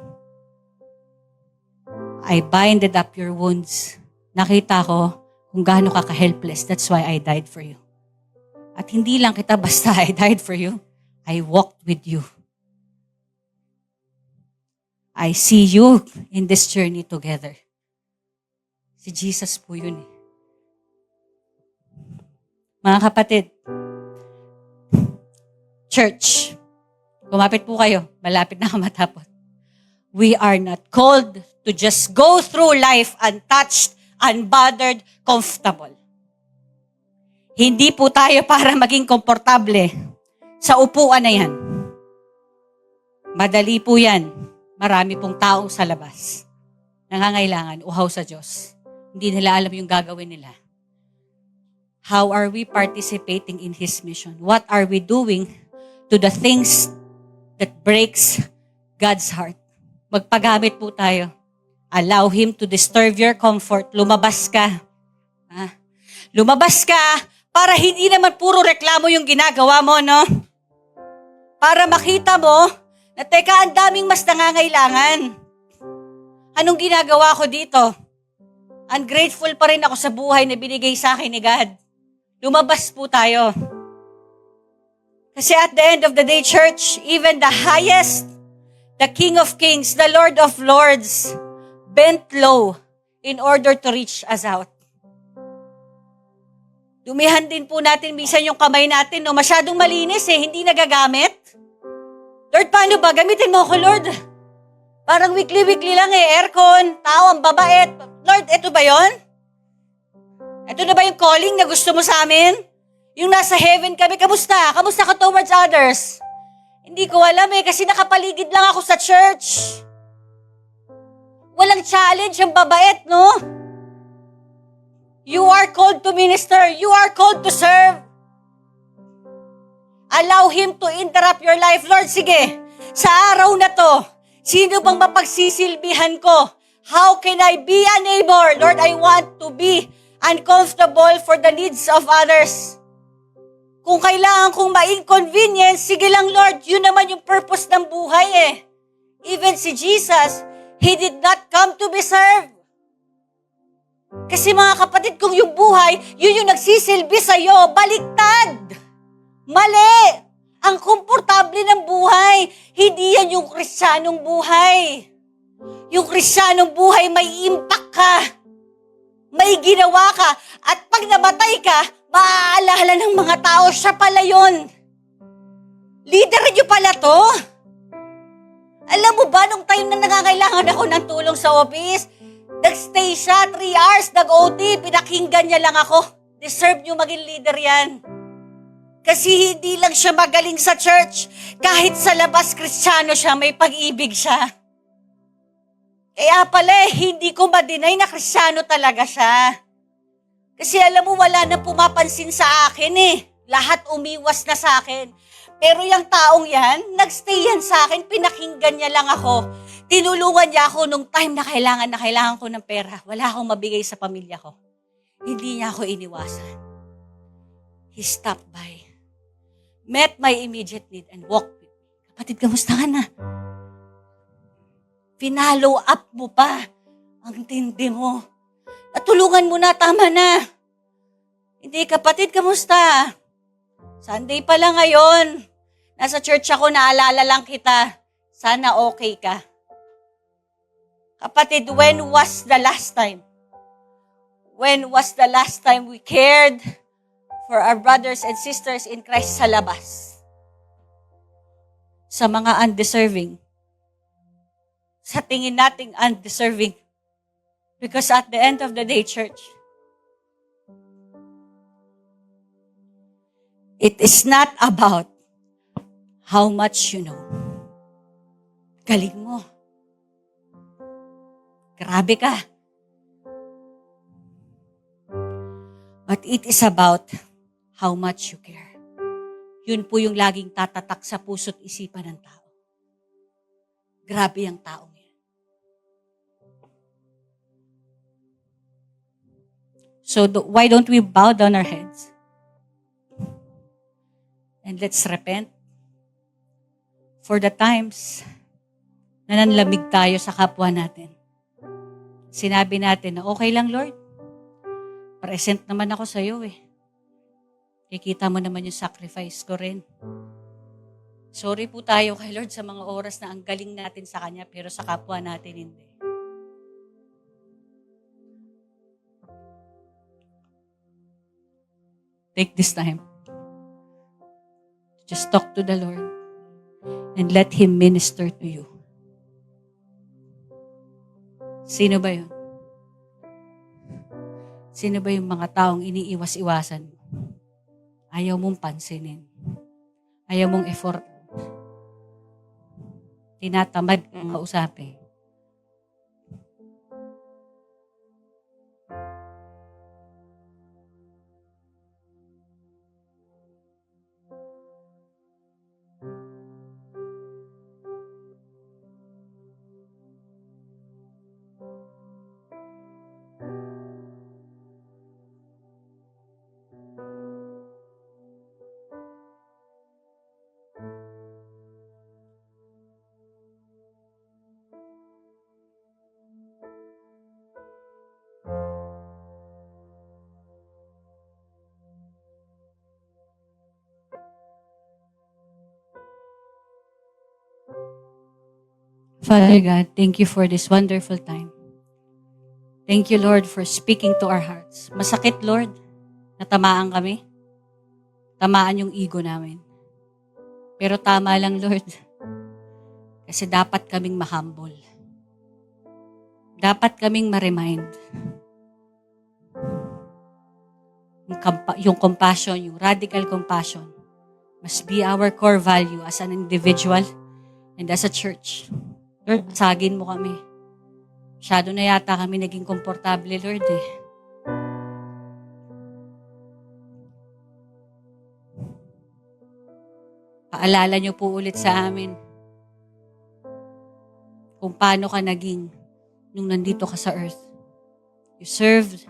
I binded up your wounds. Nakita ko kung gaano ka ka-helpless. That's why I died for you. At hindi lang kita basta I died for you. I walked with you. I see you in this journey together. Si Jesus po yun eh. Mga kapatid, church, kumapit po kayo, malapit na matapos. We are not called to just go through life untouched, unbothered, comfortable. Hindi po tayo para maging komportable sa upuan na yan. Madali po yan. Marami pong tao sa labas. Nangangailangan, uhaw sa Diyos. Hindi nila alam yung gagawin nila. How are we participating in His mission? What are we doing to the things that breaks God's heart? Magpagamit po tayo. Allow Him to disturb your comfort. Lumabas ka. Lumabas ka para hindi naman puro reklamo yung ginagawa mo, no? Para makita mo na teka, ang daming mas nangangailangan. Anong ginagawa ko dito? Ungrateful pa rin ako sa buhay na binigay sa akin ni God. Lumabas po tayo. Kasi at the end of the day, church, even the highest, the King of Kings, the Lord of Lords, bent low in order to reach us out. Dumihan din po natin minsan yung kamay natin, no? Masyadong malinis hindi nagagamit. Lord, paano ba? Gamitin mo ako, Lord. Parang weekly lang aircon, tao, ang babait. Lord, eto ba yon? Eto na ba yung calling na gusto mo sa amin? Yung nasa heaven kami, kamusta? Kamusta ka towards others? Hindi ko alam kasi nakapaligid lang ako sa church. Walang challenge, ang babait, no? You are called to minister. You are called to serve. Allow Him to interrupt your life. Lord, sige, sa araw na to, sino bang mapagsisilbihan ko? How can I be a neighbor? Lord, I want to be uncomfortable for the needs of others. Kung kailangan kong ma-inconvenience, sige lang, Lord, yun naman yung purpose ng buhay Even si Jesus, He did not come to be served. Kasi mga kapatid, kung yung buhay, yun yung nagsisilbi sa'yo, baliktad. Mali. Ang komportable ng buhay, hindi yan yung Kristiyanong buhay. Yung Kristiyanong buhay, may impact ka. May ginawa ka. At pag namatay ka, maaalala ng mga tao, siya pala yun. Leader niyo pala to. Alam mo ba, nung time na nangangailangan ako ng tulong sa office, Nagstay siya 3 hours, nag-OT, pinakinggan niya lang ako. Deserve niyo maging leader yan. Kasi hindi lang siya magaling sa church. Kahit sa labas, Kristiyano siya, may pag-ibig siya. Kaya pala hindi ko ma-deny na Kristiyano talaga siya. Kasi alam mo, wala na pumapansin sa akin Lahat umiwas na sa akin. Pero yung taong yan, nagstay yan sa akin, pinakinggan niya lang ako. Tinulungan niya ako nung time na kailangan ko ng pera. Wala akong mabigay sa pamilya ko. Hindi niya ako iniwasan. He stopped by, met my immediate need, and walked with me. Kapatid, kamusta ka na? Pinalo up mo pa. Ang tindi mo. Natulungan mo na, tama na. Hindi, kapatid, kamusta? Sunday pa lang ngayon. Nasa church ako, naalala lang kita. Sana okay ka. Kapatid, when was the last time? When was the last time we cared for our brothers and sisters in Christ sa labas? Sa mga undeserving. Sa tingin nating undeserving. Because at the end of the day, church, it is not about how much you know. Galing mo. Grabe ka. But it is about how much you care. Yun po yung laging tatatak sa puso't isipan ng tao. Grabe ang taong yan. So why don't we bow down our heads? And let's repent for the times na nanlamig tayo sa kapwa natin. Sinabi natin na okay lang, Lord. Present naman ako sa iyo Kikita mo naman yung sacrifice ko rin. Sorry po tayo kay Lord sa mga oras na ang galing natin sa Kanya pero sa kapwa natin hindi. Take this time. Just talk to the Lord and let Him minister to you. Sino ba yun? Sino ba yung mga taong iniiwas-iwasan mo? Ayaw mong pansinin. Ayaw mong effort. Tinatamad kang kausapin. Father God, thank you for this wonderful time. Thank you, Lord, for speaking to our hearts. Masakit, Lord, na tamaan kami. Tamaan yung ego namin. Pero tama lang, Lord. Kasi dapat kaming mahumble. Dapat kaming ma-remind. Yung compassion, yung radical compassion, must be our core value as an individual and as a church. Lord, sagin mo kami. Masyado na yata kami naging komportable, Lord Paalala niyo po ulit sa amin kung paano ka naging nung nandito ka sa earth. You served,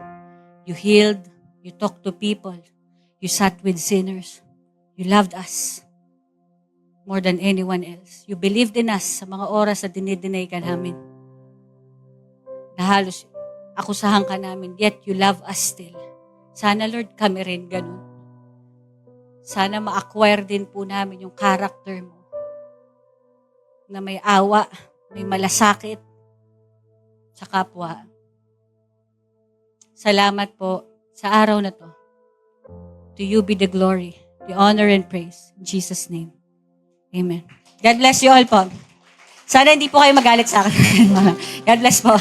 you healed, you talked to people, you sat with sinners, you loved us more than anyone else. You believed in us sa mga oras na dinideny ka namin. Na halos akusahan ka namin, yet you love us still. Sana, Lord, kami rin ganun. Sana ma-acquire din po namin yung character mo na may awa, may malasakit sa kapwa. Salamat po sa araw na to. To you be the glory, the honor and praise. In Jesus' name. Amen. God bless you all po. Sana hindi po kayo magalit sa akin. God bless po.